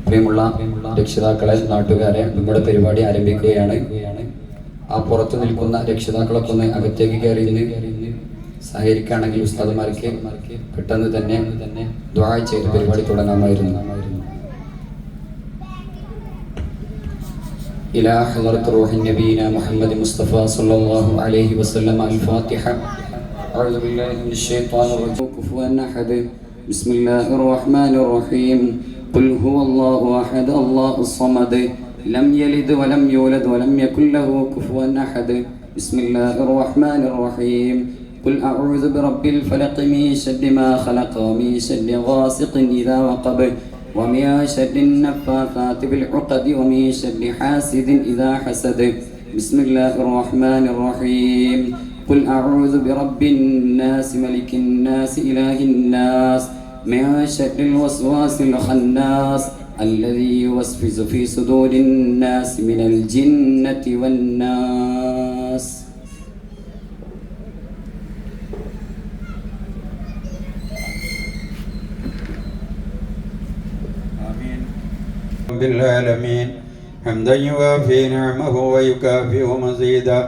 പ്രിയമുള്ള രക്ഷിതാക്കളെ, നാട്ടുകാരെ, നമ്മുടെ പരിപാടി ആരംഭിക്കുകയാണ്. ആ പുറത്തു നിൽക്കുന്ന രക്ഷിതാക്കളൊക്കെ ഒന്ന് അകത്തേക്ക് കയറി സഹകരിക്കുകയാണെങ്കിൽ ഉസ്താദുമാർക്ക് പെട്ടെന്ന് തന്നെ ദുആ ചെയ്ത് പരിപാടി തുടങ്ങാമായിരുന്നു. إلى حضرة روح نبينا محمد مصطفى صلى الله عليه وسلم. الفاتحة. أعوذ بالله من الشيطان الرجيم. كفوا أحد. بسم الله الرحمن الرحيم. قل هو الله أحد الله الصمد لم يلد ولم يولد ولم يكن له كفوا أحد. بسم الله الرحمن الرحيم. قل أعوذ برب الفلق من شر ما خلق ومن شر غاسق إذا وقب ومن شر النفاثات بالعقد ومن شر حاسد إذا حسد. بسم الله الرحمن الرحيم. قل أعوذ برب الناس ملك الناس إله الناس من شر الوسواس الخناس الذي يوسوس في صدور الناس من الجنة والناس. رب العالمين حمدا يوافي نعمه ويكافئ مزيدا.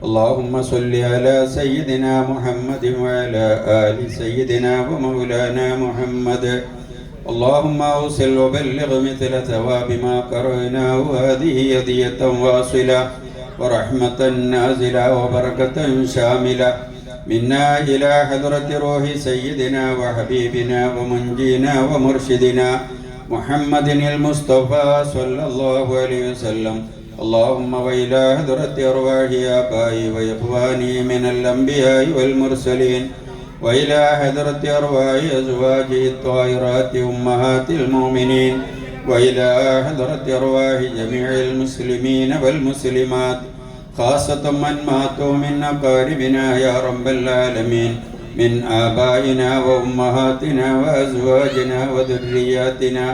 اللهم صل على سيدنا محمد وعلى آل سيدنا ومولانا محمد. اللهم أوصل وبلغ مثل ثواب ما قرأناه. هذه هدية واصلة ورحمة نازلة وبركة شاملة منا إلى حضرة روح سيدنا وحبيبنا ومنجينا ومرشدنا محمد المصطفى صلى الله عليه وسلم. اللهم وإلى حضرة أرواح آبائي وإخواني من الأنبياء والمرسلين وإلى حضرة أرواح أزواجه الطاهرات أمهات المؤمنين وإلى حضرة أرواح جميع المسلمين والمسلمات خاصة من ماتوا من أقاربنا يا رب العالمين من آبائنا وأمهاتنا وأزواجنا وذرياتنا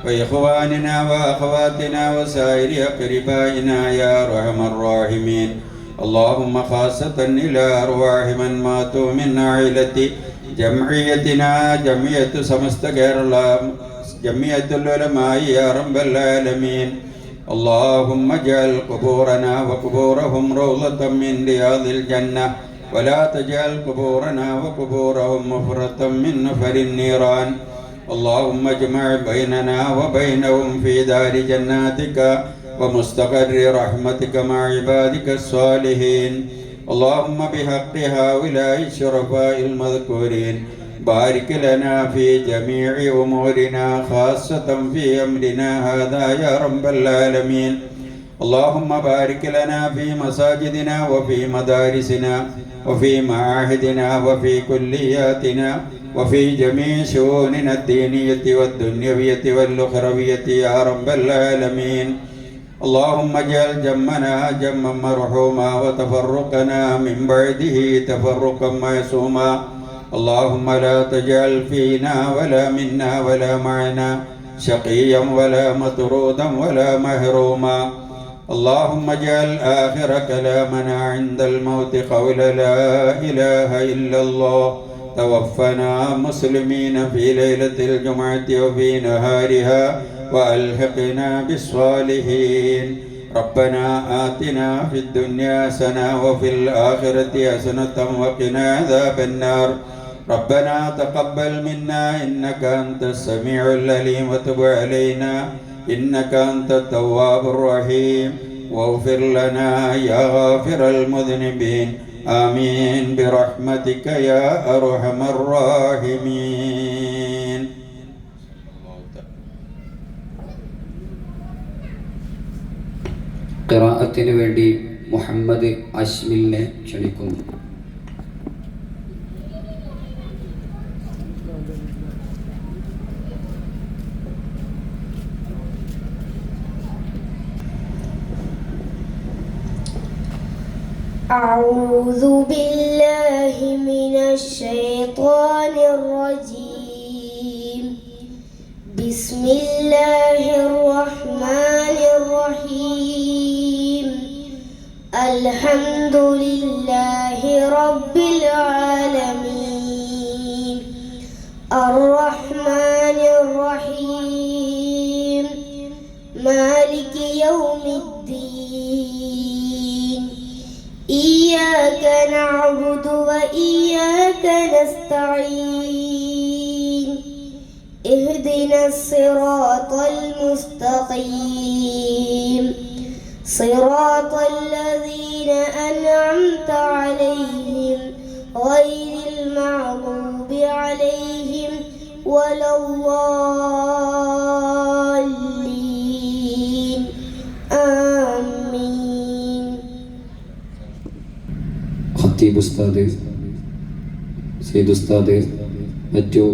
وإخواننا وأخواتنا وسائر أقربائنا يا أرحم الراحمين. اللهم خاصة إلى أرواح من ماتوا من عائلة جمعيتنا جمعية سمست كيرلا جمعية العلماء يا رب العالمين. اللهم اجعل قبورنا وقبورهم روضة من رياض الجنة ولا تجعل قبورنا وقبورهم مفرة من نفر النيران. اللهم اجمع بيننا وبينهم في دار جناتك ومستقر رحمتك مع عبادك الصالحين. اللهم بحق هؤلاء الشرفاء المذكورين بارك لنا في جميع أمورنا خاصة في أمرنا هذا يا رب العالمين. اللهم بارك لنا في مساجدنا وفي مدارسنا وفي معاهدنا وفي كلياتنا وفي جميع شؤوننا الدينية والدنيوية والأخروية يا رب العالمين. اللهم اجعل جمعنا جمعا مرحوما وتفرقنا من بعده تفرقا معصوما. اللهم لا تجعل فينا ولا منا ولا معنا شقيا ولا مطرودا ولا محروما. اللهم اجعل آخر كلامنا عند الموت قول لا إله إلا الله. توفنا مسلمين في ليلة الجمعة وفي نهارها وألحقنا بالصالحين. ربنا آتنا في الدنيا حسنة وفي الآخرة حسنة وقنا عذاب النار. ربنا تقبل منا إنك أنت السميع العليم وتب علينا إنك أنت التواب الرحيم واغفر لنا يا غافر المذنبين. آمين برحمتك يا أرحم الراحمين. ഖിറാഅത്തിന് വേണ്ടി മുഹമ്മദ് അശ്മിലിനെ ക്ഷണിക്കുന്നു. أعوذ بالله من الشيطان الرجيم. بسم الله الرحمن الرحيم. الحمد لله رب العالمين الرحمن الرحيم نستعين اهدنا الصراط المستقيم صراط الذين أنعمت عليهم غير المغضوب عليهم ولا الضالين آمين. ഖത്തീബ് ഉസ്താദ്, സയ്യിദ് ഉസ്താദ്, മറ്റു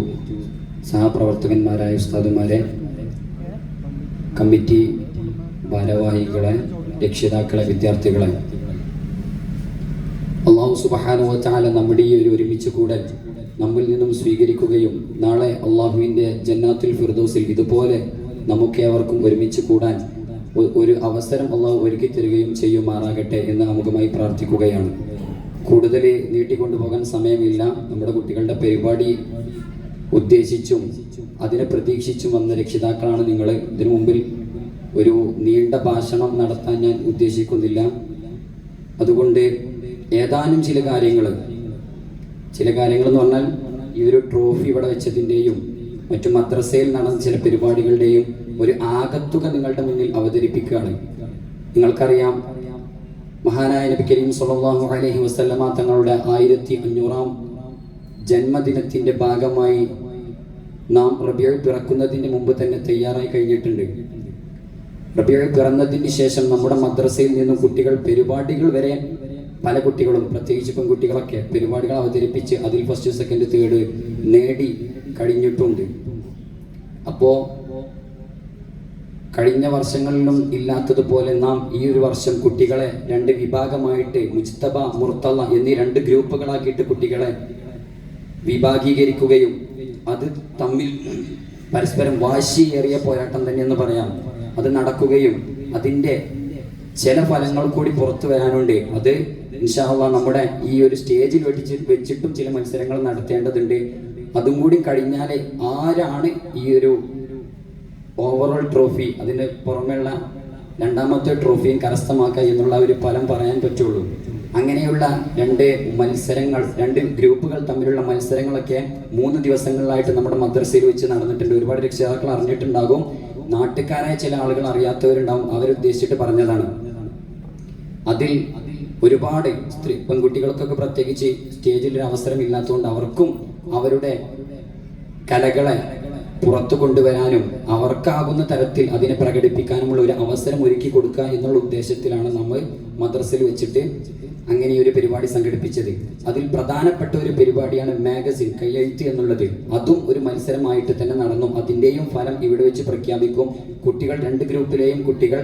സഹപ്രവർത്തകന്മാരായ ഉസ്താദുമാരെ, കമ്മിറ്റി ഭാരവാഹികളെ, രക്ഷിതാക്കളെ, വിദ്യാർത്ഥികളെ, അല്ലാഹു സുബ്ഹാനഹു വ തആല നമ്മുടെ ഈ ഒരു ഒരുമിച്ച് കൂടൽ നമ്മിൽ നിന്നും സ്വീകരിക്കുകയും നാളെ അള്ളാഹുവിൻ്റെ ജന്നാത്തുൽ ഫിർദൗസിൽ ഇതുപോലെ നമുക്കേവർക്കും ഒരുമിച്ച് കൂടാൻ ഒരു അവസരം അള്ളാഹു ഒരുക്കി തരികയും ചെയ്യുമാറാകട്ടെ എന്ന് ആമുഖമായി പ്രാർത്ഥിക്കുകയാണ്. കൂടുതൽ നീട്ടിക്കൊണ്ടുപോകാൻ സമയമില്ല. നമ്മുടെ കുട്ടികളുടെ പരിപാടി ഉദ്ദേശിച്ചും അതിനെ പ്രതീക്ഷിച്ചും വന്ന രക്ഷിതാക്കളാണ് നിങ്ങൾ. ഇതിനു മുമ്പിൽ ഒരു നീണ്ട ഭാഷണം നടത്താൻ ഞാൻ ഉദ്ദേശിക്കുന്നില്ല. അതുകൊണ്ട് ഏതാനും ചില കാര്യങ്ങൾ എന്ന് പറഞ്ഞാൽ ഈ ഒരു ട്രോഫി ഇവിടെ വെച്ചതിൻ്റെയും മറ്റു മദ്രസയിൽ നടന്ന ചില പരിപാടികളുടെയും ഒരു ആകത്തുക നിങ്ങളുടെ മുന്നിൽ അവതരിപ്പിക്കുകയാണ്. നിങ്ങൾക്കറിയാം, മഹാനായ നബി കരീം സ്വല്ലല്ലാഹു അലൈഹി വസല്ലമ തങ്ങളുടെ 1500-ാം ജന്മദിനത്തിൻ്റെ ഭാഗമായി നാം റബീഉൽ പിറക്കുന്നതിന് മുമ്പ് തന്നെ തയ്യാറായി കഴിഞ്ഞിട്ടുണ്ട്. റബീഉൽ പിറന്നതിന് ശേഷം നമ്മുടെ മദ്രസയിൽ നിന്നും കുട്ടികൾ പരിപാടികൾ വരെ, പല കുട്ടികളും പ്രത്യേകിച്ച് പെൺകുട്ടികളൊക്കെ പരിപാടികൾ അവതരിപ്പിച്ച് അതിൽ ഫസ്റ്റ്, സെക്കൻഡ്, തേർഡ് നേടി കഴിഞ്ഞിട്ടുണ്ട്. അപ്പോൾ കഴിഞ്ഞ വർഷങ്ങളിലും ഇല്ലാത്തതുപോലെ നാം ഈ ഒരു വർഷം കുട്ടികളെ 2 വിഭാഗമായിട്ട്, മുജ്തബ, മുർത്തല എന്നീ 2 ഗ്രൂപ്പുകളാക്കിയിട്ട് കുട്ടികളെ വിഭാഗീകരിക്കുകയും അത് തമ്മിൽ പരസ്പരം വാശിയേറിയ പോരാട്ടം തന്നെയെന്ന് പറയാം, അത് നടക്കുകയും അതിൻ്റെ ചില ഫലങ്ങൾ കൂടി പുറത്തു വരാനുണ്ട്. അത് ഇൻഷാ അല്ലാഹ് നമ്മുടെ ഈ ഒരു സ്റ്റേജിൽ വെച്ചിട്ടും ചില മത്സരങ്ങൾ നടത്തേണ്ടതുണ്ട്. അതും കൂടി കഴിഞ്ഞാൽ ആരാണ് ഈ ഒരു ഓവറോൾ ട്രോഫി, അതിന് പുറമെയുള്ള 2ാമത്തെ ട്രോഫിയും കരസ്ഥമാക്കുക എന്നുള്ള ഒരു ഫലം പറയാൻ പറ്റുള്ളൂ. അങ്ങനെയുള്ള 2 മത്സരങ്ങൾ, 2 ഗ്രൂപ്പുകൾ തമ്മിലുള്ള മത്സരങ്ങളൊക്കെ 3 ദിവസങ്ങളിലായിട്ട് നമ്മുടെ മദ്രസയിൽ വെച്ച് നടന്നിട്ടുണ്ട്. ഒരുപാട് രക്ഷിതാക്കൾ അറിഞ്ഞിട്ടുണ്ടാകും, നാട്ടുകാരായ ചില ആളുകൾ അറിയാത്തവരുണ്ടാവും. അവരുദ്ദേശിച്ചിട്ട് പറഞ്ഞതാണ്. അതിൽ ഒരുപാട് പെൺകുട്ടികൾക്കൊക്കെ പ്രത്യേകിച്ച് സ്റ്റേജിൽ ഒരു അവസരം ഇല്ലാത്തതുകൊണ്ട് അവർക്കും അവരുടെ കലകളെ പുറത്തു കൊണ്ടുവരാനും അവർക്കാകുന്ന തരത്തിൽ അതിനെ പ്രകടിപ്പിക്കാനുമുള്ള ഒരു അവസരം ഒരുക്കി കൊടുക്കുക എന്നുള്ള ഉദ്ദേശത്തിലാണ് നമ്മൾ മദ്രസയിൽ വെച്ചിട്ട് അങ്ങനെ ഒരു പരിപാടി സംഘടിപ്പിച്ചത്. അതിൽ പ്രധാനപ്പെട്ട ഒരു പരിപാടിയാണ് മാഗസിൻ, കയ്യെഴുത്ത് എന്നുള്ളത്. അതും ഒരു മത്സരമായിട്ട് തന്നെ നടന്നു. അതിൻ്റെയും ഫലം ഇവിടെ വെച്ച് പ്രഖ്യാപിക്കും. കുട്ടികൾ 2 ഗ്രൂപ്പിലെയും കുട്ടികൾ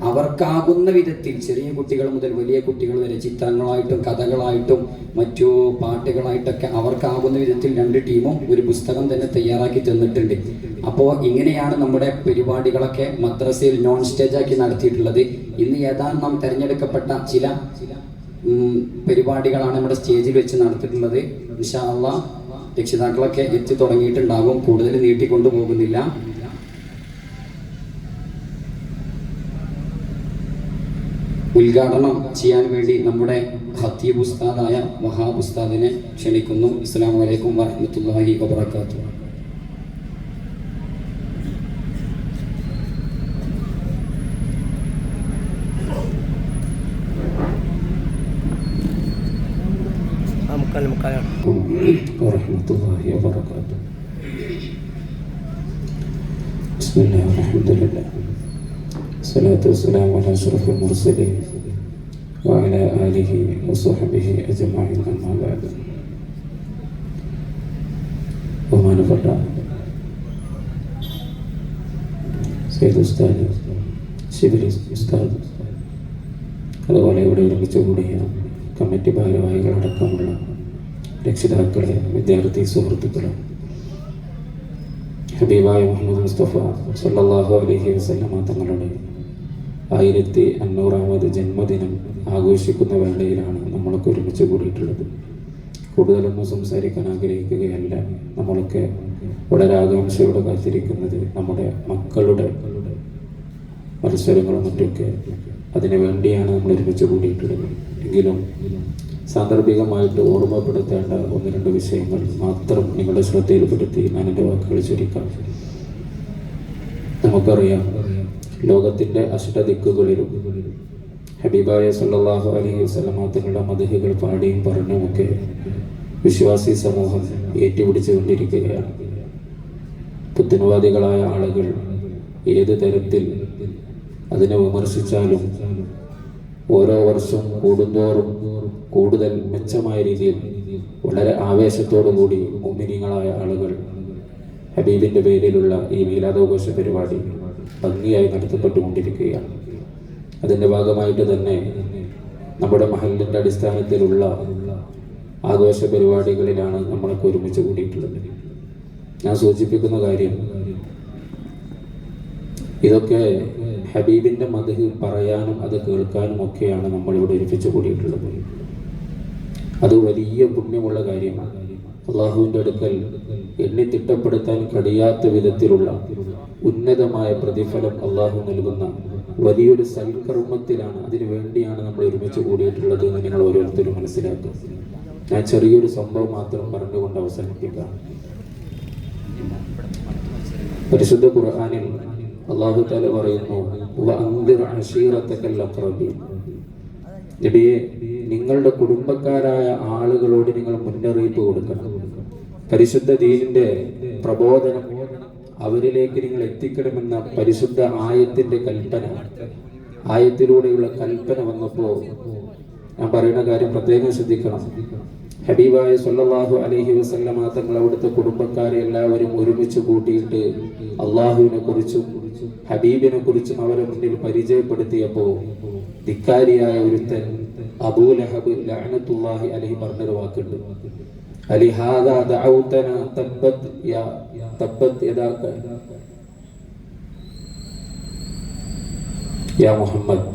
അവർക്കാകുന്ന വിധത്തിൽ, ചെറിയ കുട്ടികൾ മുതൽ വലിയ കുട്ടികൾ വരെ, ചിത്രങ്ങളായിട്ടും കഥകളായിട്ടും മറ്റു പാട്ടുകളായിട്ടൊക്കെ അവർക്കാകുന്ന വിധത്തിൽ 2 ടീമും ഒരു പുസ്തകം തന്നെ തയ്യാറാക്കി തന്നിട്ടുണ്ട്. അപ്പോൾ ഇങ്ങനെയാണ് നമ്മുടെ പരിപാടികളൊക്കെ മദ്രസയിൽ നോൺ സ്റ്റേജാക്കി നടത്തിയിട്ടുള്ളത്. ഇന്ന് ഏതാനും നാം തിരഞ്ഞെടുക്കപ്പെട്ട ചില പരിപാടികളാണ് നമ്മുടെ സ്റ്റേജിൽ വെച്ച് നടത്തിയിട്ടുള്ളത്. ഇൻഷാ അല്ലാഹ് രക്ഷിതാക്കളൊക്കെ എത്തി തുടങ്ങിയിട്ടുണ്ടാകും. കൂടുതൽ നീട്ടിക്കൊണ്ടു പോകുന്നില്ല. ഉദ്ഘാടനം ചെയ്യാൻ വേണ്ടി നമ്മുടെ ഖത്തീബ് ഉസ്താദായ വഹാബ് ഉസ്താദിനെ ക്ഷണിക്കുന്നു. അസ്സലാമു അലൈക്കും വറഹ്മത്തുള്ളാഹി വബറകാതുഹു. വറഹ്മത്തുള്ളാഹി വബറകാതുഹു. ബിസ്മില്ലാഹിർ റഹ്മാനിർ റഹീം. الصلاة والسلام على أشرف المرسلين وعلى آله وصحبه أجمعين أما بعد. ബഹുമാനപ്പെട്ട സയ്യിദ് ഉസ്താദ്, ശിബിലി ഉസ്താദ്, അതുപോലെ ഇവിടെ ഒരുമിച്ച് കൂടിയ കമ്മിറ്റി ഭാരവാഹികളടക്കമുള്ള രക്ഷിതാക്കളെ, വിദ്യാർത്ഥി സുഹൃത്തുക്കളെ, ഹബീബായ മുഹമ്മദ് മുസ്തഫ സല്ലല്ലാഹു അലൈഹി വസല്ലമ തങ്ങളുടെ 1500ാമത് ജന്മദിനം ആഘോഷിക്കുന്ന വേളയിലാണ് നമ്മളൊക്കെ ഒരുമിച്ച് കൂടിയിട്ടുള്ളത്. കൂടുതലൊന്നും സംസാരിക്കാൻ ആഗ്രഹിക്കുകയല്ല. നമ്മളൊക്കെ വളരെ ആകാംക്ഷയോടെ കാത്തിരിക്കുന്നത് നമ്മുടെ മക്കളുടെ മത്സരങ്ങളും മറ്റൊക്കെ അതിനു വേണ്ടിയാണ് നമ്മൾ ഒരുമിച്ച് കൂടിയിട്ടുള്ളത്. എങ്കിലും സാന്ദർഭികമായിട്ട് ഓർമ്മപ്പെടുത്തേണ്ട 1-2 വിഷയങ്ങൾ മാത്രം നിങ്ങളുടെ ശ്രദ്ധയിൽപ്പെടുത്തി ഞാൻ എൻ്റെ വാക്കുകൾ ചുരുക്കാം. നമുക്കറിയാം, ലോകത്തിൻ്റെ അഷ്ടദിക്കുകളിലും ഹബീബായ സല്ലല്ലാഹു അലൈഹി വസല്ലം തങ്ങളുടെ മദ്ഹുകൾ പാടിയും പറഞ്ഞുമൊക്കെ വിശ്വാസി സമൂഹം ഏറ്റുപിടിച്ചുകൊണ്ടിരിക്കുകയാണ്. പുത്തൻവാദികളായ ആളുകൾ ഏത് തരത്തിൽ അതിനെ വിമർശിച്ചാലും ഓരോ വർഷം കൂടുന്തോറും കൂടുതൽ മെച്ചമായ രീതിയിൽ വളരെ ആവേശത്തോടു കൂടി മുഅ്മിനീങ്ങളായ ആളുകൾ ഹബീബിൻ്റെ പേരിലുള്ള ഈ മീലാദാഘോഷ പരിപാടി ഭംഗിയായി നടത്തപ്പെട്ടുകൊണ്ടിരിക്കുകയാണ്. അതിൻ്റെ ഭാഗമായിട്ട് തന്നെ നമ്മുടെ മഹല്ലിൻ്റെ അടിസ്ഥാനത്തിലുള്ള ആഘോഷ പരിപാടികളിലാണ് നമ്മളൊക്കെ ഒരുമിച്ച് കൂടിയിട്ടുള്ളത്. ഞാൻ സൂചിപ്പിക്കുന്ന കാര്യം, ഇതൊക്കെ ഹബീബിൻ്റെ മദ്ഹ് പറയാനും അത് കേൾക്കാനും ഒക്കെയാണ് നമ്മളിവിടെ ഒരുമിച്ച് കൂടിയിട്ടുള്ളത്. അത് വലിയ പുണ്യമുള്ള കാര്യമാണ്. അള്ളാഹുവിൻ്റെ അടുക്കൽ എണ്ണി തിട്ടപ്പെടുത്താൻ കഴിയാത്ത വിധത്തിലുള്ള ഉന്നതമായ പ്രതിഫലം അള്ളാഹു നൽകുന്ന വലിയൊരു സൽക്കർമ്മത്തിലാണ്, അതിനു വേണ്ടിയാണ് നമ്മൾ ഒരുമിച്ച് കൂടിയിട്ടുള്ളത് എന്ന് നിങ്ങൾ ഓരോരുത്തരും മനസ്സിലാക്കുക. ഞാൻ ചെറിയൊരു സംഭവം മാത്രം പറഞ്ഞുകൊണ്ട് അവസാനിപ്പിക്കാം. പരിശുദ്ധ ഖുർആനിൽ അല്ലാഹു തആല പറയുന്നു, വഅൻദിർ അശീറതകൽ അഖ്റബീൻ. നബിയെ, നിങ്ങളുടെ കുടുംബക്കാരായ ആളുകളോട് നിങ്ങൾ മുന്നറിയിപ്പ് കൊടുക്കണം. പരിശുദ്ധ ദീനിന്റെ പ്രബോധനം അവരിലേക്ക് നിങ്ങൾ എത്തിക്കണമെന്ന പരിശുദ്ധ ആയത്തിന്റെ കൽപ്പന, ആയത്തിലൂടെയുള്ള കൽപ്പന വന്നപ്പോൾ ഞാൻ പറയുന്ന കാര്യം പ്രത്യേകം ശ്രദ്ധിക്കണം. ഹബീബായ സല്ലല്ലാഹു അലൈഹി വസല്ലം തങ്ങൾ അവിടുത്തെ കുടുംബക്കാരെ എല്ലാവരും ഒരുമിച്ച് കൂട്ടിയിട്ട് അള്ളാഹുവിനെ കുറിച്ചും ഹബീബിനെ കുറിച്ചും അവരെ മുന്നിൽ പരിചയപ്പെടുത്തിയപ്പോൾ ധിക്കാരിയായ ഒരുത്തൻ അബൂ ലഹബ് ലഅനത്തുല്ലാഹി അലൈഹി പറഞ്ഞൊരു വാക്കുണ്ട്, അലിഹാദാ ദഅൗതനാ തബ്ബത് യദാക യാ മുഹമ്മദ്.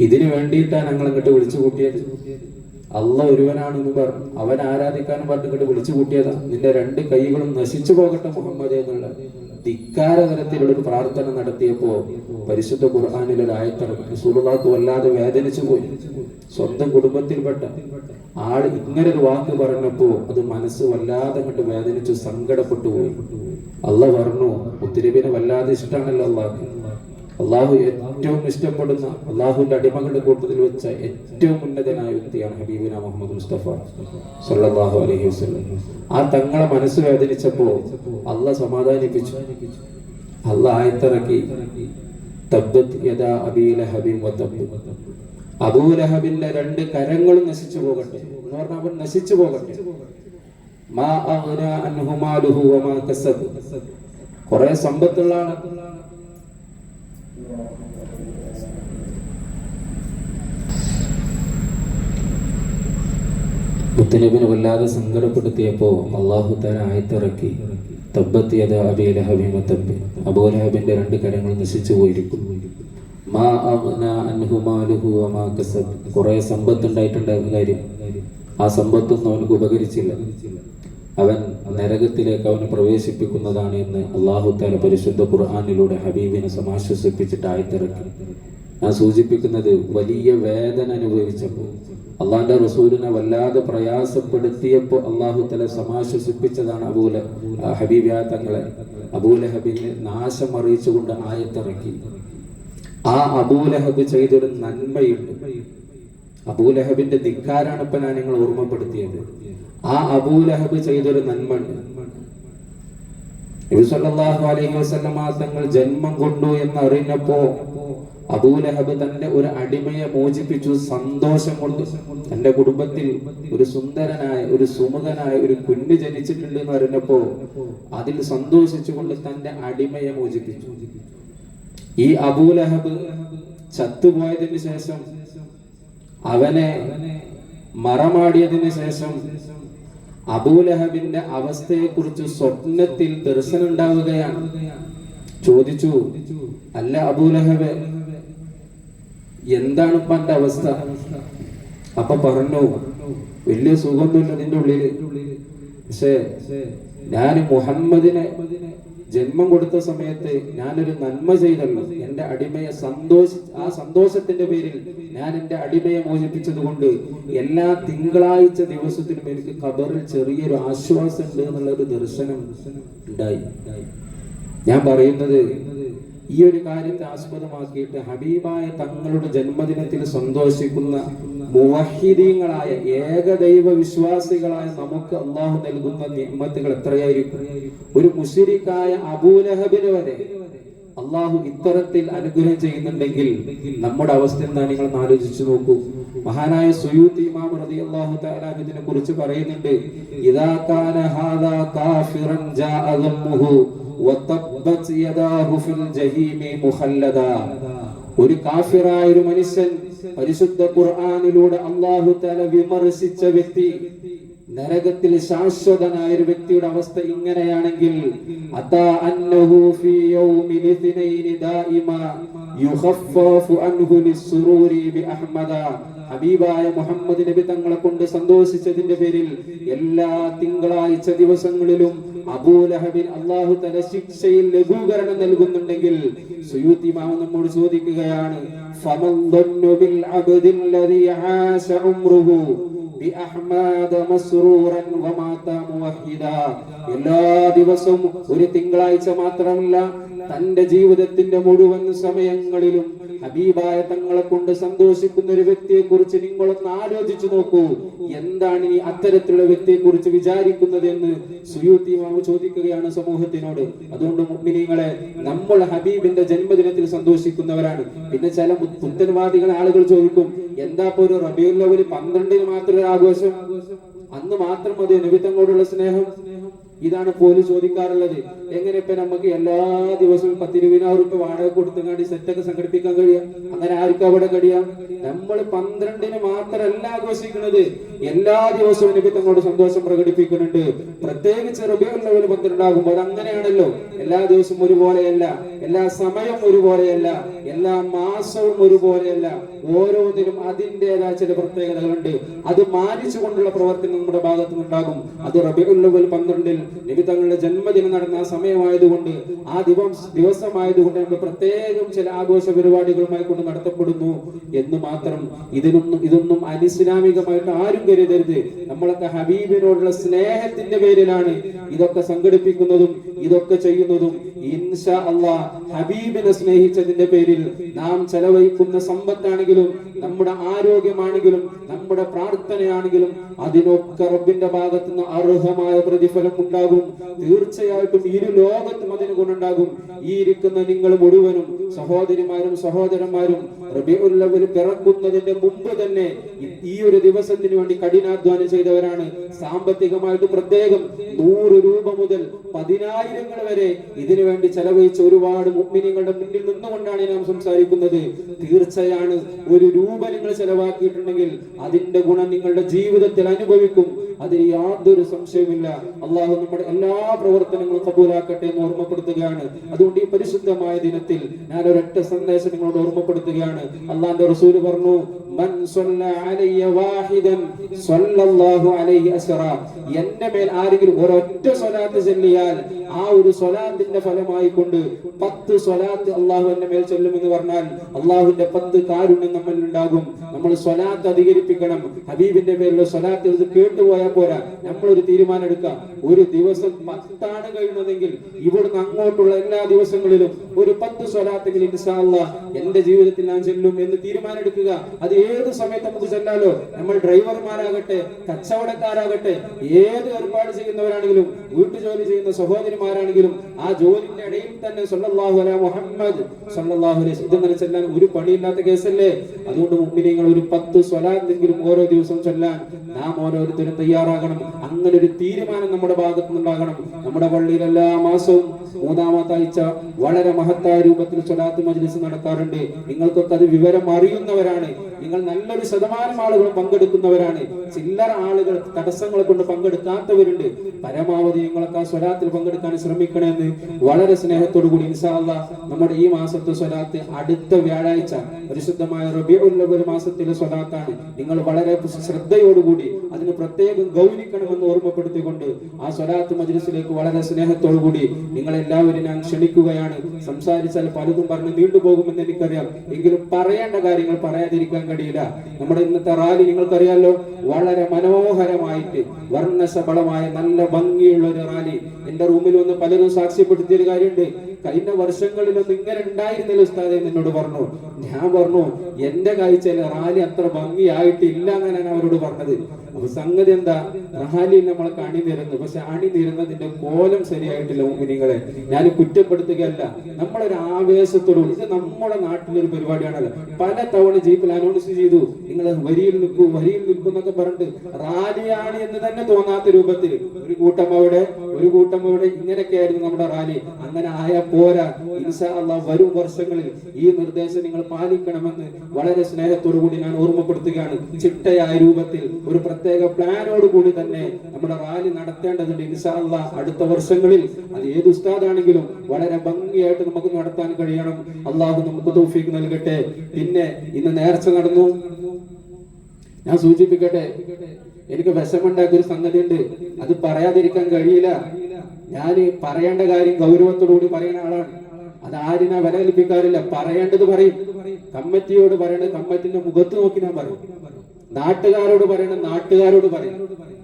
ഇതിനു വേണ്ടിയിട്ടാണ് ഞങ്ങൾ അങ്ങോട്ട് വിളിച്ചു കൂട്ടിയത്. അള്ളാഹ് ഒരുവനാണെന്ന് പറഞ്ഞു അവൻ ആരാധിക്കാനും പറഞ്ഞിട്ട് വിളിച്ചു കൂട്ടിയതാ. നിന്റെ 2 കൈകളും നശിച്ചു പോകട്ടെ മുഹമ്മദ് എന്നുള്ള ധിക്കാര തരത്തിലുള്ള ഒരു പ്രാർത്ഥന നടത്തിയപ്പോ പരിശുദ്ധ ഖുർആനിൽ ഒരു ആയത്തിറങ്ങി. റസൂലുള്ളാഹി വല്ലാതെ വേദനിച്ചു പോയി. സ്വന്തം കുടുംബത്തിൽപ്പെട്ട ആള് ഇങ്ങനെ ഒരു വാക്ക് പറഞ്ഞപ്പോ അത് മനസ്സ് വല്ലാതെ കണ്ട് വേദനിച്ചു, സങ്കടപ്പെട്ടു പോയി. അള്ളാഹ് പറഞ്ഞു, മുത്തനബിനെ വല്ലാതെ ഇഷ്ടമാണല്ലോ അള്ളാഹ്. അള്ളാഹു ഏറ്റവും ഇഷ്ടപ്പെടുന്ന അള്ളാഹുവിന്റെ അടിമകളുടെ കൂട്ടത്തിൽ വെച്ച ഏറ്റവും ഉന്നതനായ വ്യക്തിയാണ് ഹബീബിന മുഹമ്മദ് മുസ്തഫ സല്ലല്ലാഹു അലൈഹി വസല്ലം. ആ തങ്ങളെ മനസ്സ് വേദനിച്ചപ്പോ അള്ളാഹ് സമാധാനിപ്പിച്ചു. അള്ളാഹ് ആയത്തിറക്കി, തബ്ബത് യദാ അബീ ലഹബിൻ വതബ്ബ. അബൂ ലഹബിന്റെ 2 കരങ്ങളും നശിച്ചു പോകട്ടെ എന്ന് പറഞ്ഞാൽ അവൻ നശിച്ചു പോകട്ടെ. മാ അഗ്നാ അൻഹു മാലുഹു വമാ കസബ്. കുറെ സമ്പത്തുള്ള മുത്തനബിനെ വല്ലാതെ സങ്കടപ്പെടുത്തിയപ്പോൾ അല്ലാഹു തആല ആയത്തിറക്കി, തബ്ബത് യദാ അബീ ലഹബിൻ വതബ്ബ. അബൂ ലഹബിന്റെ 2 കരങ്ങൾ നശിച്ചു പോയിരിക്കും. മാ അഗ്നാ അൻഹു മാലുഹു വമാ കസബ്. കുറെ സമ്പത്ത് ഉണ്ടായിട്ടുണ്ടായിരുന്ന കാര്യം, ആ സമ്പത്തൊന്നും അവനക്ക് ഉപകരിച്ചില്ല. അവൻ നരകത്തിലേക്ക് അവനെ പ്രവേശിപ്പിക്കുന്നതാണ് എന്ന് അല്ലാഹു തആല പരിശുദ്ധ ഖുർആനിലൂടെ ഹബീബിനെ സമാശ്വസിപ്പിച്ചിട്ട് ആയത്തിറക്കി. ഞാൻ സൂചിപ്പിക്കുന്നത്, വലിയ വേദന അനുഭവിച്ചപ്പോൾ അള്ളാന്റെ റസൂലിനെ വല്ലാതെ പ്രയാസപ്പെടുത്തിയപ്പോൾ അല്ലാഹു തആല സമാശ്വസിപ്പിച്ചതാണ് ഹബീബിയായ തങ്ങളെ. അബൂ ലഹബിന് നാശം അറിയിച്ചുകൊണ്ട് ആയത്തിറക്കി. ആ അബൂ ലഹബ് ചെയ്തൊരു നന്മയുണ്ട്. അബൂ ലഹബിന്റെ ധിക്കാരാണ് ഇപ്പൊ ഞാൻ നിങ്ങൾ ഓർമ്മപ്പെടുത്തിയത്. ആ അബൂ ലഹബ് ചെയ്തൊരു നന്മ ഉണ്ട്. നബി സല്ലല്ലാഹു അലൈഹി വസല്ലം തങ്ങൾ ജന്മം കൊണ്ടു എന്ന് അറിഞ്ഞപ്പോ അബൂ ലഹബ് തന്റെ ഒരു അടിമയെ മോചിപ്പിച്ചു. സന്തോഷം കൊണ്ട് തന്റെ കുടുംബത്തിൽ ഒരു സുന്ദരനായ ഒരു സുമുഖനായ ഒരു കുഞ്ഞ് ജനിച്ചിട്ടുണ്ട് എന്ന് അറിഞ്ഞപ്പോ അതിൽ സന്തോഷിച്ചുകൊണ്ട് തന്റെ അടിമയെ മോചിപ്പിച്ചു. ഈ അബൂ ലഹബ് ചത്തുപോയതിന് ശേഷം, അവനെ മറമാടിയതിനു ശേഷം അബൂ ലഹബിന്റെ അവസ്ഥയെ കുറിച്ച് സ്വപ്നത്തിൽ ദർശനം ഉണ്ടാവുകയാണ്. ചോദിച്ചു, അല്ല അബൂ ലഹബ്, എന്താണ് ഇപ്പൊ എന്റെ അവസ്ഥ? അപ്പൊ പറഞ്ഞു, വലിയ സുഖമൊന്നുമില്ല നിന്റെ ഉള്ളില്, പക്ഷേ ഞാൻ മുഹമ്മദിനെ ജന്മം കൊടുത്ത സമയത്ത് ഞാനൊരു നന്മ ചെയ്തല്ലോ, എൻ്റെ അടിമയെ ആ സന്തോഷത്തിന്റെ പേരിൽ ഞാൻ എൻ്റെ അടിമയെ മോചിപ്പിച്ചത് കൊണ്ട് എല്ലാ തിങ്കളാഴ്ച ദിവസത്തിലും എനിക്ക് ഖബറിൽ ചെറിയൊരു ആശ്വാസം ഉണ്ട് എന്നുള്ള ഒരു ദർശനം ഉണ്ടായി. ഞാൻ പറയുന്നത് ഈ ഒരു കാര്യത്തെ ആസ്പദമാക്കിയിട്ട് ഹബീബായ തങ്ങളുടെ ജന്മദിനത്തിൽ സന്തോഷിക്കുന്ന മുവഹിദീങ്ങളായ ഏകദൈവ വിശ്വാസികളായ നമുക്ക് അള്ളാഹു നൽകുന്ന നിഅമത്തുകൾ എത്രയായിരിക്കും. ഒരു മുശ്രിക്കായ അബൂലഹബിന് വരെ അള്ളാഹു ഇത്തരത്തിൽ അനുഗ്രഹം ചെയ്യുന്നുണ്ടെങ്കിൽ നമ്മുടെ അവസ്ഥ എന്താ നിങ്ങൾ ആലോചിച്ചു നോക്കൂ. മഹാനായ സുയൂത്തി ഇമാം റളിയല്ലാഹു തആല ഇതിനെ കുറിച്ച് പറയുന്നുണ്ട്, ഇദാ കാന ഹാദാ കാഫിറൻ ജാഅ ദമ്മുഹു വതബ്ബത് യദാഹു ഫിൽ ജഹീമി മുഖല്ലദാ. ഒരു കാഫിറായ ഒരു മനുഷ്യൻ പരിശുദ്ധ ഖുർആനിലൂടെ അല്ലാഹു തആല വിമർശിച്ച വ്യക്തി, നരകത്തിൽ ശാശ്വതനായ ഒരു വ്യക്തിയുടെ അവസ്ഥ ഇങ്ങനെയാണെങ്കിൽ അതാ അന്നഹു ഫീ യൗമിൽ ഇത്നൈനി ദായിമാ യുഖഫഫു അൻഹു ലിസ്സുറൂരി ബിഅഹ്മദ. ഹബീബായ മുഹമ്മദ് നബി തങ്ങളെ കൊണ്ട് സന്തോഷിച്ചതിന്റെ പേരിൽ എല്ലാ തിങ്കളാഴ്ച ദിവസങ്ങളിലും അബൂലഹബിൻ അല്ലാഹു തആല ശിക്ഷയിൽ ലഘൂകരണം നൽകുന്നുണ്ടെങ്കിൽ സുയൂത്തി ഇമാം നമ്മോട് ചോദിക്കുകയാണ്, ഫമൻ ദന്നു ബിൽ അബ്ദിൽ ലദീ ആശ ഉംറുഹു ബിഅഹ്മദ മസ്റൂറൻ വമാത മുവഹിദാ. എല്ലാ ദിവസവും ഒരു തിങ്കളാഴ്ച മാത്രമല്ല, തന്റെ ജീവിതത്തിന്റെ മുഴുവൻ സമയങ്ങളിലും ഹബീബായ തങ്ങളെ കൊണ്ട് സന്തോഷിക്കുന്ന ഒരു വ്യക്തിയെ കുറിച്ച് നിങ്ങളൊന്ന് ആലോചിച്ചു നോക്കൂ. എന്താണ് ഇനി അത്തരത്തിലുള്ള വ്യക്തിയെ കുറിച്ച് വിചാരിക്കുന്നത് എന്ന് സുയൂത്തി ഇമാം ചോദിക്കുകയാണ് സമൂഹത്തിനോട്. അതുകൊണ്ട് മുഅ്മിനീങ്ങളെ, നമ്മൾ ഹബീബിന്റെ ജന്മദിനത്തിൽ സന്തോഷിക്കുന്നവരാണ്. പിന്നെ ചില പുത്തൻവാദികൾ ആളുകൾ ചോദിക്കും, എന്താ ഇപ്പൊ ഒരു റബീഉൽ അവ്വൽ 12 മാത്രം ആഘോഷം, അന്ന് മാത്രം മതി നബി തങ്ങളോടുള്ള സ്നേഹം? ഇതാണ് പോലും ചോദിക്കാറുള്ളത്. എങ്ങനെ ഇപ്പൊ നമുക്ക് എല്ലാ ദിവസവും 10,000 രൂപ വാടക കൊടുത്തുകൊണ്ട് സെറ്റൊക്കെ സംഘടിപ്പിക്കാൻ കഴിയാം? അങ്ങനെ ആർക്കും അവിടെ കഴിയാം? നമ്മൾ 12 മാത്രമല്ല ആഘോഷിക്കുന്നത്, എല്ലാ ദിവസവും നബി തങ്ങളോട് സന്തോഷം പ്രകടിപ്പിക്കുന്നുണ്ട്. പ്രത്യേകിച്ച് റബീഉൽ അവ്വൽ 12 ആകുമ്പോൾ അത് അങ്ങനെയാണല്ലോ. എല്ലാ ദിവസവും ഒരുപോലെയല്ല, എല്ലാ സമയവും ഒരുപോലെയല്ല, എല്ലാ മാസവും ഒരുപോലെയല്ല. ഓരോന്നിനും അതിൻ്റെതായ ചില പ്രത്യേകതകളുണ്ട്. അത് മാനിച്ചുകൊണ്ടുള്ള പ്രവർത്തനം നമ്മുടെ ഭാഗത്തു നിന്നുണ്ടാകും. അത് റബീഉൽ അവ്വൽ 12 നബി തങ്ങളുടെ ജന്മദിനം നടന്ന ആ സമയമായതുകൊണ്ട്, ആ ദിവസമായതുകൊണ്ട് നമ്മൾ പ്രത്യേകം ചില ആഘോഷ പരിപാടികളുമായി കൊണ്ട് നടത്തപ്പെടുന്നു എന്ന് മാത്രം. ഇതൊന്നും അനിസ്ലാമികമായിട്ട് ആരും കരുതരുത്. നമ്മളൊക്കെ ഹബീബിനോടുള്ള സ്നേഹത്തിന്റെ പേരിലാണ് ഇതൊക്കെ സംഘടിപ്പിക്കുന്നതും ഇതൊക്കെ ചെയ്യുന്നതും. ഇൻഷാ അല്ലാഹ് ഹബീബിനെ സ്നേഹിച്ചതിന്റെ പേരിൽ നാം ചെലവഴിക്കുന്ന സമ്പത്താണെങ്കിലും നമ്മുടെ ആരോഗ്യമാണെങ്കിലും നമ്മുടെ പ്രാർത്ഥനയാണെങ്കിലും അതിനൊക്കെ റബ്ബിന്റെ ഭാഗത്തു നിന്ന് അർഹമായ പ്രതിഫലം ഉണ്ടാകും. തീർച്ചയായിട്ടും ഇരു ലോകത്തും അതിന് ഗുണമുണ്ടാകും. ഈ ഇരിക്കുന്ന നിങ്ങൾ മുഴുവനും സഹോദരിമാരും സഹോദരന്മാരും റബീഉൽ അവ്വൽ പിറക്കുന്നതിന്റെ മുമ്പ് തന്നെ ഈ ഒരു ദിവസത്തിന് വേണ്ടി കഠിനാധ്വാനം ചെയ്തവരാണ്. സാമ്പത്തികമായിട്ട് പ്രത്യേകം 100 രൂപ മുതൽ 10,000 വരെ ഇതിനു വേണ്ടി ചെലവഴിച്ച ഒരുപാട് മുഅ്മിനീങ്ങളുടെ മുന്നിൽ നിന്നുകൊണ്ടാണ് നാം സംസാരിക്കുന്നത്. തീർച്ചയാണ്, 1 രൂപ നിങ്ങൾ ചെലവാക്കിയിട്ടുണ്ടെങ്കിൽ അതിന്റെ ഗുണം നിങ്ങളുടെ ജീവിതത്തിൽ അനുഭവിക്കും. അതിൽ യാതൊരു സംശയവുമില്ല. അള്ളാഹു നമ്മുടെ എല്ലാ പ്രവർത്തനങ്ങളും കബൂലാക്കട്ടെ എന്ന് ഓർമ്മപ്പെടുത്തുകയാണ്. അതുകൊണ്ട് ഈ പരിശുദ്ധമായ ദിനത്തിൽ ഞാൻ ഒരൊറ്റ സന്ദേശം നിങ്ങളോട് ഓർമ്മപ്പെടുത്തുകയാണ്. അള്ളാഹുവിന്റെ റസൂൽ പറഞ്ഞു, മൻ സ്വല്ല അലയ്യ വാഹിദൻ സ്വല്ലല്ലാഹു അലൈഹി അസ്റ. എന്റെ മേൽ ആരെങ്കിലും ഒരൊറ്റ സ്വലാത്ത് ചൊല്ലിയാൽ ആ ഒരു സ്വലാത്തിന്റെ ഫലമായി കൊണ്ട് 10 സ്വലാത്ത് അള്ളാഹു എന്റെ മേൽ ചൊല്ലുമെന്ന് പറഞ്ഞാൽ അള്ളാഹുവിന്റെ 10 കാരുണ്യം നമ്മളിൽ ഉണ്ടാകും. നമ്മൾ സ്വലാത്ത് അധികരിപ്പിക്കണം. ഹബീബിന്റെ പേരിലുള്ള സ്വലാത്ത് ഇത് കേട്ടുപോയാൽ പോരാ. നമ്മളൊരു തീരുമാനം എടുക്കാം. ഒരു ദിവസം 10 കഴിയുന്നതെങ്കിൽ ഇവിടുന്ന് അങ്ങോട്ടുള്ള എല്ലാ ദിവസങ്ങളിലും ഒരു 10 സ്വലാത്തെങ്കിലും ഇൻഷാ അല്ലാഹ് എന്റെ ജീവിതത്തിൽ ഞാൻ ചൊല്ലും എന്ന് തീരുമാനം എടുക്കുക. അത് ഏത് സമയത്ത് നമുക്ക് ചെല്ലാലോ. നമ്മൾ ഡ്രൈവർമാരാകട്ടെ, കച്ചവടക്കാരാകട്ടെ, ഏത് ഏർപ്പാട് ചെയ്യുന്നവരാണെങ്കിലും, വീട്ടുജോലി ചെയ്യുന്ന സഹോദരിമാരാണെങ്കിലും ആ ജോലിന്റെ ഇടയിൽ തന്നെ സല്ലല്ലാഹു അലൈഹി മുഹമ്മദ് സല്ലല്ലാഹു അലൈഹി ഇതെങ്ങനെ ചെല്ലാൻ ഒരു പണിയില്ലാത്ത കേസല്ലേ? അതുകൊണ്ട് മുഅ്മിനീങ്ങൾ ഒരു 10 സ്വലാത്തെങ്കിലും ഓരോ ദിവസം ചൊല്ലാൻ നാം ഓരോരുത്തരും തയ്യാറാകണം. അങ്ങനെ ഒരു തീരുമാനം നമ്മുടെ ഭാഗത്തു നിന്നുണ്ടാകണം. നമ്മുടെ പള്ളിയിൽ എല്ലാ മാസവും 3-ാമത്തെ ആഴ്ച വളരെ മഹത്തായ രൂപത്തിൽ സ്വലാത്ത് മജ്ലിസ് നടക്കാറുണ്ട്. നിങ്ങൾക്കൊക്കെ അത് വിവരം അറിയുന്നവരാണ്. നിങ്ങൾ നല്ലൊരു ശതമാനം ആളുകൾ പങ്കെടുക്കുന്നവരാണ്. ചില്ലറ ആളുകൾ തടസ്സങ്ങളെ കൊണ്ട് പങ്കെടുക്കാത്തവരുണ്ട്. പരമാവധി നിങ്ങളൊക്കെ ആ സ്വലാത്തിൽ പങ്കെടുക്കാൻ നടക്കാൻ ശ്രമിക്കണമെന്ന് വളരെ സ്നേഹത്തോടു കൂടി ഇൻഷാ അല്ലാഹ് നമ്മുടെ ഈ മാസത്തെ സ്വലാത്ത് അടുത്ത വ്യാഴാഴ്ച പരിശുദ്ധമായ റബീഉൽ അവ്വൽ മാസത്തിലെ സ്വലാത്താണ്. നിങ്ങൾ വളരെ ശ്രദ്ധയോടുകൂടി അതിന് പ്രത്യേകം ഗൗനിക്കണമെന്ന് ഓർമ്മപ്പെടുത്തിക്കൊണ്ട് ആ സ്വലാത്ത് മജ്ലിസിലേക്ക് വളരെ സ്നേഹത്തോടു കൂടി നിങ്ങളെല്ലാവരും ഞാൻ ക്ഷണിക്കുകയാണ്. സംസാരിച്ചാൽ പലതും പറഞ്ഞ് നീണ്ടുപോകുമെന്ന് എനിക്കറിയാം, എങ്കിലും പറയേണ്ട കാര്യങ്ങൾ പറയാതിരിക്കാൻ കഴിയില്ല. നമ്മുടെ ഇന്നത്തെ റാലി നിങ്ങൾക്കറിയാലോ, വളരെ മനോഹരമായിട്ട് വർണ്ണശബളമായ നല്ല ഭംഗിയുള്ള ഒരു റാലി. എന്റെ റൂമിൽ വന്ന് പലരും സാക്ഷ്യപ്പെടുത്തിയൊരു കാര്യമുണ്ട്. കഴിഞ്ഞ വർഷങ്ങളിലൊന്നും ഇങ്ങനെ ഉണ്ടായിരുന്നില്ല ഉസ്താദെ എന്നോട് പറഞ്ഞു. ഞാൻ പറഞ്ഞു എന്റെ കാഴ്ചയിൽ റാലി അത്ര ഭംഗിയായിട്ടില്ല എന്നാണ് അവരോട് പറഞ്ഞത്. അപ്പൊ സംഗതി എന്താ, റാലിയിൽ നമ്മളൊക്കെ അണിനിരുന്നു, പക്ഷെ അണിനിരുന്നതിന്റെ കോലം ശരിയായിട്ടില്ല. മുഅ്മിനീങ്ങളെ, ഞാൻ കുറ്റപ്പെടുത്തുകയല്ല, നമ്മളൊരു ആവേശത്തോടും ഇത് നമ്മുടെ നാട്ടിലൊരു പരിപാടിയാണല്ലോ. പല തവണ ജീപ്പിൽ അനൗൺസ് ചെയ്തു, നിങ്ങൾ വരിയിൽ നിൽക്കൂ എന്നൊക്കെ പറഞ്ഞിട്ട് റാലിയാണ് എന്ന് തന്നെ തോന്നാത്ത രൂപത്തിൽ ഒരു കൂട്ടം അവിടെ ഇങ്ങനെയൊക്കെയായിരുന്നു നമ്മുടെ റാലി. അങ്ങനെ ആയ പോരാ. ഇൻഷാ അല്ലാഹ് വരും വർഷങ്ങളിൽ ഈ നിർദ്ദേശം നിങ്ങൾ പാലിക്കണമെന്ന് വളരെ സ്നേഹത്തോടു കൂടി ഞാൻ ഓർമ്മപ്പെടുത്തുകയാണ്. ചിട്ടയായ രൂപത്തിൽ ഒരു പ്രത്യേക പ്ലാനോട് കൂടി തന്നെ നമ്മുടെ റാലി നടത്തേണ്ടതുണ്ട്. ഇൻഷാ അല്ലാഹ് അടുത്ത വർഷങ്ങളിൽ അത് ഏത് ഉസ്താദാണെങ്കിലും വളരെ ഭംഗിയായിട്ട് നമുക്ക് നടത്താൻ കഴിയണം. അള്ളാഹു നമുക്ക് തൗഫീഖ് നൽകട്ടെ. പിന്നെ ഇന്ന് നേർച്ച നടന്നു. ഞാൻ സൂചിപ്പിക്കട്ടെ, എനിക്ക് വിഷമുണ്ടാക്കിയ ഒരു സംഗതി ഉണ്ട്, അത് പറയാതിരിക്കാൻ കഴിയില്ല. ഞാൻ പറയേണ്ട കാര്യം ഗൗരവത്തോടുകൂടി പറയുന്ന ആളാണ്. അത് ആരിനാ വില കൽപ്പിക്കാറില്ല. പറയേണ്ടത് പറയും. കമ്മിറ്റിയോട് പറയേണ്ടത് കമ്മിറ്റിന്റെ മുഖത്ത് നോക്കി ഞാൻ പറയും. നാട്ടുകാരോട് പറയേണ്ടത് നാട്ടുകാരോട് പറയും.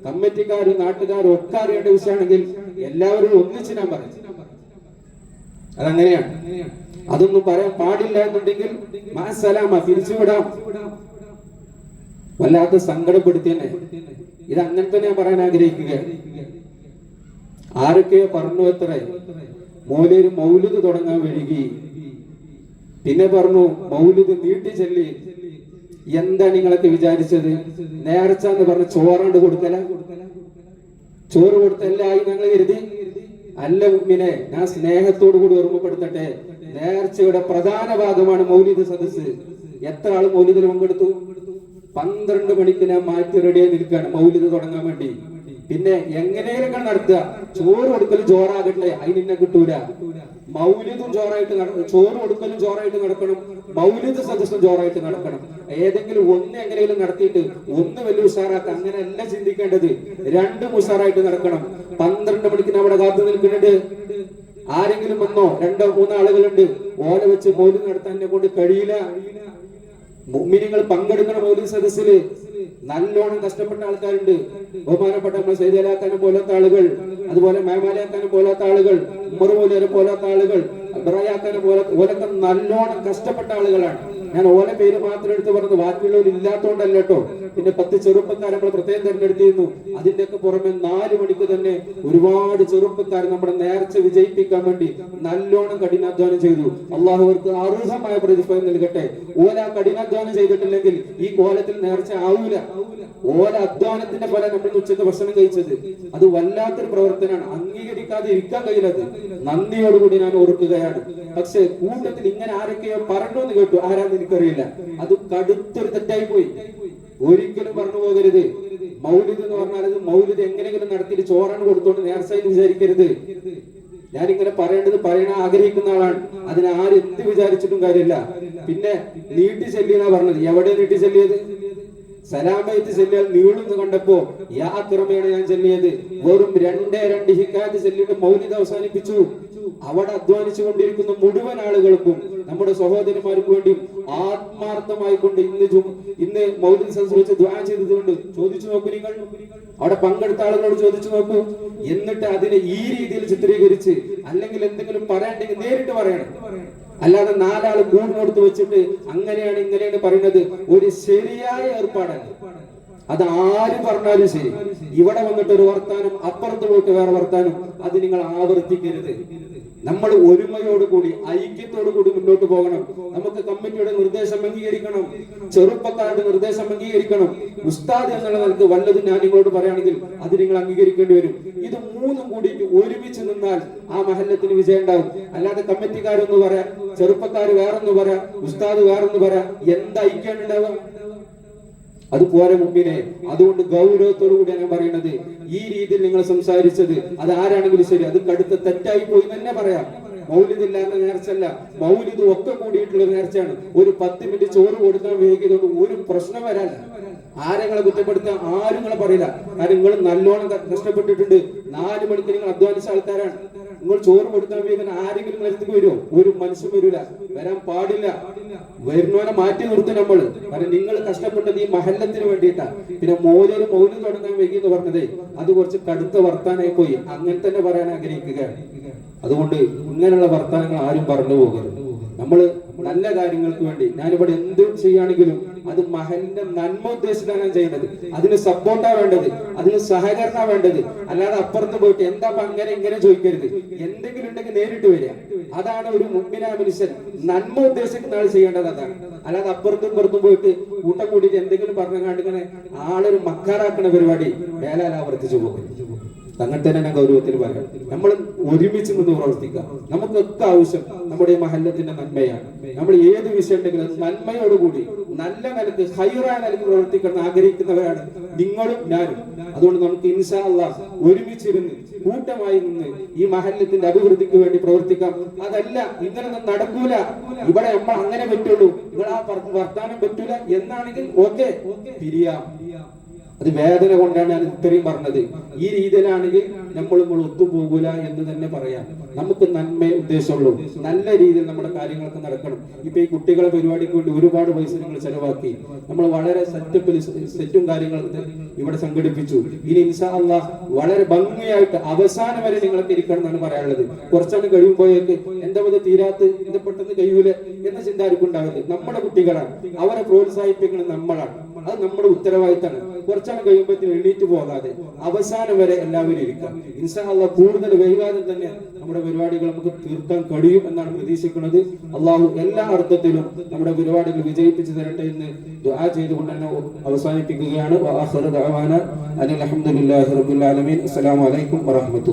കമ്മിറ്റിക്കാരും നാട്ടുകാരും ഒക്കെ അറിയേണ്ട വിഷയമാണെങ്കിൽ എല്ലാവരും ഒന്നിച്ച് ഞാൻ പറയും. അതങ്ങനെയാണ്. അതൊന്നും പറയാൻ പാടില്ല എന്നുണ്ടെങ്കിൽ മാസലാമ പിരിച്ചുവിടാം. വല്ലാത്ത സങ്കടപ്പെടുത്തിയെന്നെ. ഇത് അങ്ങനെ തന്നെ ഞാൻ പറയാൻ ആഗ്രഹിക്കുക. ആരൊക്കെയോ പറഞ്ഞു അത്ര മോലൊരു മൗലിദ് തുടങ്ങാൻ വഴുകി, പിന്നെ പറഞ്ഞു മൗലിദ് നീട്ടി ചൊല്ലി. എന്താ നിങ്ങളൊക്കെ വിചാരിച്ചത്? നേർച്ച എന്ന് പറഞ്ഞ ചോറാണ്ട് കൊടുക്കല, ചോറ് കൊടുത്തല്ലായി ഞങ്ങൾ കരുതി? അല്ല മുഅ്മിനെ, ഞാൻ സ്നേഹത്തോടു കൂടി ഓർമ്മപ്പെടുത്തട്ടെ, നേർച്ചയുടെ പ്രധാന ഭാഗമാണ് മൗലിദ് സദസ്സ്. എത്ര ആള് മൗലിദിൽ പങ്കെടുത്തു? 12 മണിക്ക് ഞാൻ മാറ്റി റെഡിയായി നിൽക്കുകയാണ് മൗലിദ് തുടങ്ങാൻ വേണ്ടി. പിന്നെ എങ്ങനെയൊക്കെ നടത്തുക, ചോറ് കൊടുക്കലും ചോറാകട്ടെ, അതിനെ കിട്ടൂല. മൗലിദും ചോറ് കൊടുക്കലും ചോറായിട്ട് നടക്കണം, മൗലിദ് സദസ്സും ചോറായിട്ട് നടക്കണം. ഏതെങ്കിലും ഒന്ന് എങ്ങനെയും നടത്തിയിട്ട് ഒന്ന് വലിയ ഉഷാറാക്കാം, അങ്ങനെയല്ല ചിന്തിക്കേണ്ടത്. രണ്ടും ഉഷാറായിട്ട് നടക്കണം. 12 മണിക്ക് അവിടെ കാത്തു നിൽക്കുന്നുണ്ട്. ആരെങ്കിലും വന്നോ? 2-3 ആളുകളുണ്ട്. ഓല വെച്ച് മൗലിദ് നടത്താൻ എന്നെ കൊണ്ട് കഴിയില്ല. മുഅ്മിനീങ്ങൾ പങ്കെടുക്കുന്ന മൗലിദ് സദസ്സില് നല്ലോണം കഷ്ടപ്പെട്ട ആൾക്കാരുണ്ട്. ബഹുമാനപ്പെട്ട നമ്മൾ സൈദലാക്കാനെ പോലത്തെ ആളുകൾ, അതുപോലെ മേമാലയാക്കാനെ പോലത്തെ ആളുകൾ, ഉമർമൂലരെ പോലത്തെ ആളുകൾ, അബ്രായാക്കാനെ ഓലൊക്കെ നല്ലോണം കഷ്ടപ്പെട്ട ആളുകളാണ്. ഞാൻ ഓല പേര് മാത്രം എടുത്ത് പറഞ്ഞത് ബാക്കിയുള്ളവർ ഇല്ലാത്തോണ്ടല്ല കേട്ടോ. പിന്നെ 10 ചെറുപ്പക്കാരെ നമ്മൾ പ്രത്യേകം തെരഞ്ഞെടുത്തിരുന്നു. അതിന്റെയൊക്കെ പുറമെ 4 മണിക്ക് തന്നെ ഒരുപാട് ചെറുപ്പക്കാർ നമ്മുടെ നേർച്ച വിജയിപ്പിക്കാൻ വേണ്ടി നല്ലോണം കഠിനാധ്വാനം ചെയ്തു. അള്ളാഹു അവർക്ക് അർഹമായ പ്രതിഫലം നൽകട്ടെ. ഓല കഠിനാധ്വാനം ചെയ്തിട്ടില്ലെങ്കിൽ ഈ കോലത്തിൽ നേർച്ച ആവൂല. ഓല അധ്വാനത്തിന്റെ ഫലം നമ്മൾ ഉച്ചക്ക് ഭക്ഷണം കഴിച്ചത്, അത് വല്ലാത്തൊരു പ്രവർത്തനമാണ്. അംഗീകരിക്കാതെ ഇരിക്കാൻ കഴിയുന്നത്. നന്ദിയോടുകൂടി ഞാൻ ഓർക്കുകയാണ്. പക്ഷെ കൂട്ടത്തിൽ ഇങ്ങനെ ആരൊക്കെയോ പറഞ്ഞു എന്ന് കേട്ടു, ആരാന്ന് എനിക്കറിയില്ല. അത് കടുത്തൊരു തെറ്റായി പോയി. ഒരിക്കലും പറഞ്ഞു പോകരുത്. മൗലിദ് എന്ന് പറഞ്ഞാൽ അത് മൗലിദ് എങ്ങനെയെങ്കിലും നടത്തിയിട്ട് ചോറാണ് കൊടുത്തോണ്ട് നേർച്ചയിൽ വിചാരിക്കരുത്. ഞാനിങ്ങനെ പറയാൻ ആഗ്രഹിക്കുന്ന ആളാണ്. അതിന് ആരെന്ത് വിചാരിച്ചിട്ടും കാര്യമില്ല. പിന്നെ നീട്ടി ചെല്ലിയെന്നാ പറഞ്ഞത്. എവിടെ നീട്ടി ചെല്ലിയത്? സലാമയത്ത് ചെല്ലിയാൽ നീളുന്ന് കണ്ടപ്പോ യാക്രമേണ ഞാൻ ചെല്ലിയത്. വെറും 2 ഹിക്കായത്ത് ചെല്ലിയിട്ട് മൗലിദ് അവസാനിപ്പിച്ചു. അവിടെ അധ്വാനിച്ചു കൊണ്ടിരിക്കുന്ന മുഴുവൻ ആളുകൾക്കും നമ്മുടെ സഹോദരന്മാർക്ക് വേണ്ടി ആത്മാർത്ഥമായിക്കൊണ്ട് ഇന്ന് മൗലിദ് സദസ്സ് വെച്ച് ദുആ ചെയ്തതുകൊണ്ട് ചോദിച്ചു നോക്കൂ. നിങ്ങൾ അവിടെ പങ്കെടുത്ത ആളുകളോട് ചോദിച്ചു നോക്കൂ. എന്നിട്ട് അതിനെ ഈ രീതിയിൽ ചിത്രീകരിച്ച് അല്ലെങ്കിൽ എന്തെങ്കിലും പറയണ്ടെങ്കിൽ നേരിട്ട് പറയണം. അല്ലാതെ 4 ആള് കൂടിനോടുത്ത് വെച്ചിട്ട് അങ്ങനെയാണ് ഇങ്ങനെയാണ് പറയുന്നത് ഒരു ശരിയായ ഏർപ്പാടല്ല. അത് ആര് പറഞ്ഞാലും ശരി, ഇവിടെ വന്നിട്ട് ഒരു വർത്താനം, അപ്പുറത്ത് പോയിട്ട് വേറെ വർത്താനം, അത് നിങ്ങൾ ആവർത്തിക്കരുത്. നമ്മൾ ഒരുമയോടുകൂടി ഐക്യത്തോടുകൂടി മുന്നോട്ട് പോകണം. നമുക്ക് കമ്മിറ്റിയുടെ നിർദ്ദേശം അംഗീകരിക്കണം, ചെറുപ്പക്കാരുടെ നിർദ്ദേശം അംഗീകരിക്കണം. ഉസ്താദ് എന്നുള്ള നിലക്ക് വല്ലതും ഞാൻ നിങ്ങളോട് പറയുകയാണെങ്കിൽ അത് നിങ്ങൾ അംഗീകരിക്കേണ്ടി വരും. ഇത് 3ഉം കൂടിയിട്ട് ഒരുമിച്ച് നിന്നാൽ ആ മഹല്ലത്തിന് വിജയം ഉണ്ടാവും. അല്ലാതെ കമ്മിറ്റിക്കാരൊന്ന് പറയാ, ചെറുപ്പക്കാർ വേറൊന്ന് പറയാ, ഉസ്താദ് വേറൊന്ന് പറയാ, എന്താ ഐക്യാണ് ഉണ്ടാവുക? അതുപോലെ മുമ്പിനെ. അതുകൊണ്ട് ഗൗരവത്തോടു കൂടിയാണ് ഞാൻ പറയുന്നത്. ഈ രീതിയിൽ നിങ്ങൾ സംസാരിച്ചത് അത് ആരാണെങ്കിലും ശരി, അത് കടുത്ത തെറ്റായി പോയി തന്നെ പറയാം. മൗലിദ് ഇല്ലാത്ത നേർച്ചല്ല, മൗലിദ് ഒക്കെ കൂടിയിട്ടുള്ള നേർച്ചയാണ്. ഒരു 10 മിനിറ്റ് ചോറ് കൊടുക്കാൻ വൈകിയതുകൊണ്ട് ഒരു പ്രശ്നം വരാല്ല. ആരെങ്ങളെ കുറ്റപ്പെടുത്താൻ ആരും നിങ്ങളെ പറയില്ല. കാരണം നിങ്ങൾ നല്ലോണം കഷ്ടപ്പെട്ടിട്ടുണ്ട്. 4 മണിക്ക് നിങ്ങൾ അധ്വാനിച്ച ആൾക്കാരാണ്. നിങ്ങൾ ചോറ് കൊടുക്കാൻ വൈകുന്ന ആരെങ്കിലും നിലത്തേക്ക് വരുമോ? ഒരു മനുഷ്യൻ വരില്ല, വരാൻ പാടില്ല. വരുന്നവനെ മാറ്റി നിർത്തും നമ്മൾ. കാരണം നിങ്ങൾ കഷ്ടപ്പെട്ടത് ഈ മഹല്ലത്തിന് വേണ്ടിയിട്ടാണ്. പിന്നെ മൗലിദ് തുടങ്ങാൻ വൈകി എന്ന് പറഞ്ഞത് അത് കുറച്ച് കടുത്ത വർത്താനായി പോയി. അങ്ങനെ തന്നെ പറയാൻ ആഗ്രഹിക്കുകയാണ്. അതുകൊണ്ട് ഇങ്ങനെയുള്ള വർത്താനങ്ങൾ ആരും പറഞ്ഞു പോകരുത്. നമ്മൾ നല്ല കാര്യങ്ങൾക്ക് വേണ്ടി ഞാനിവിടെ എന്ത് ചെയ്യുകയാണെങ്കിലും അത് മഹലിന്റെ നന്മ ഉദ്ദേശിച്ചാണ് ഞാൻ ചെയ്യുന്നത്. അതിന് സപ്പോർട്ടാ വേണ്ടത്, അതിന് സഹകരണ വേണ്ടത്. അല്ലാതെ അപ്പുറത്ത് പോയിട്ട് എന്താ അങ്ങനെ ഇങ്ങനെ ചോദിക്കരുത്. എന്തെങ്കിലും ഉണ്ടെങ്കിൽ നേരിട്ട് വരിക. അതാണ് ഒരു മുഅ്മിനായ മനുഷ്യൻ നന്മ ഉദ്ദേശിക്കുന്ന ആൾ ചെയ്യേണ്ടത്. അതാണ്. അല്ലാതെ അപ്പുറത്തും പുറത്തും പോയിട്ട് കൂട്ടം കൂടിയിട്ട് എന്തെങ്കിലും പറഞ്ഞാണ്ട് ഇങ്ങനെ ആളൊരു മക്കാറാക്കുന്ന പരിപാടി വേലാൽ ആവർത്തിച്ചു പോകും. അങ്ങനെ തന്നെ ഞാൻ ഗൗരവത്തിൽ പറയാം. നമ്മൾ ഒരുമിച്ച് നിന്ന് പ്രവർത്തിക്കാം. നമുക്കൊക്കെ ആവശ്യം നമ്മുടെ മഹല്ലത്തിന്റെ നന്മയാണ്. നമ്മൾ ഏത് വിഷയം ഉണ്ടെങ്കിലും നന്മയോടുകൂടി നല്ല നിലക്ക് ഹൈറായ നിലക്ക് പ്രവർത്തിക്കണം ആഗ്രഹിക്കുന്നവരാണ് നിങ്ങളും ഞാനും. അതുകൊണ്ട് നമുക്ക് ഇൻഷാ അല്ലാഹ് ഒരുമിച്ചിരുന്ന് കൂട്ടമായി നിന്ന് ഈ മഹല്ലത്തിന്റെ അഭിവൃദ്ധിക്ക് വേണ്ടി പ്രവർത്തിക്കാം. അതല്ല ഇങ്ങനൊന്നും നടക്കൂല, ഇവിടെ നമ്മൾ അങ്ങനെ പറ്റുള്ളൂ, നിങ്ങൾ ആ വർത്താനം പറ്റൂല എന്നാണെങ്കിൽ ഓക്കെ പിരിയാം. അത് വേദന കൊണ്ടാണ് ഞാൻ ഇത്രയും പറഞ്ഞത്. ഈ രീതിയിലാണെങ്കിൽ നമ്മൾ ഒത്തുപോകൂല എന്ന് തന്നെ പറയാം. നമുക്ക് നന്മ ഉദ്ദേശമുള്ളൂ. നല്ല രീതിയിൽ നമ്മുടെ കാര്യങ്ങളൊക്കെ നടക്കണം. ഇപ്പൊ ഈ കുട്ടികളെ പരിപാടിക്ക് വേണ്ടി ഒരുപാട് പൈസ നിങ്ങൾ ചെലവാക്കി. നമ്മൾ വളരെ സെറ്റും കാര്യങ്ങളൊക്കെ ഇവിടെ സംഘടിപ്പിച്ചു. ഇനി ഇൻഷാ അല്ലാഹ് വളരെ ഭംഗിയായിട്ട് അവസാനം വരെ നിങ്ങൾക്ക് ഇരിക്കണം എന്നാണ് പറയാനുള്ളത്. കുറച്ചാണ് കഴിയുമ്പോഴേക്ക് എന്താ തീരാത്ത്, ഇത് പെട്ടെന്ന് കഴിയൂല എന്ന ചിന്ത ആർക്കും ഉണ്ടാവില്ല. നമ്മുടെ കുട്ടികളാണ്, അവരെ പ്രോത്സാഹിപ്പിക്കുന്നത് നമ്മളാണ്. അത് നമ്മുടെ ഉത്തരവാദിത്തമാണ്. കുറച്ചാണ് കഴിയുമ്പോഴത്തേക്ക് എണീറ്റ് പോകാതെ അവസാനം വരെ എല്ലാവരും ഇരിക്കാം. ഇൻഷാ അല്ലാഹ് കൂടുതൽ വൈകാതെ തന്നെ നമ്മുടെ പരിപാടികൾ നമുക്ക് തീർക്കാൻ കഴിയും എന്നാണ് പ്രതീക്ഷിക്കുന്നത്. അള്ളാഹു എല്ലാ അർത്ഥത്തിലും നമ്മുടെ പരിപാടികൾ വിജയിപ്പിച്ചു തരട്ടെ എന്ന് ദുആ ചെയ്തുകൊണ്ട് തന്നെ അവസാനിപ്പിക്കുകയാണ്. അൽഹംദുലില്ലാഹി റബ്ബിൽ ആലമീൻ. അസ്സലാമു അലൈക്കും വറഹ്മത്തുള്ളാഹി.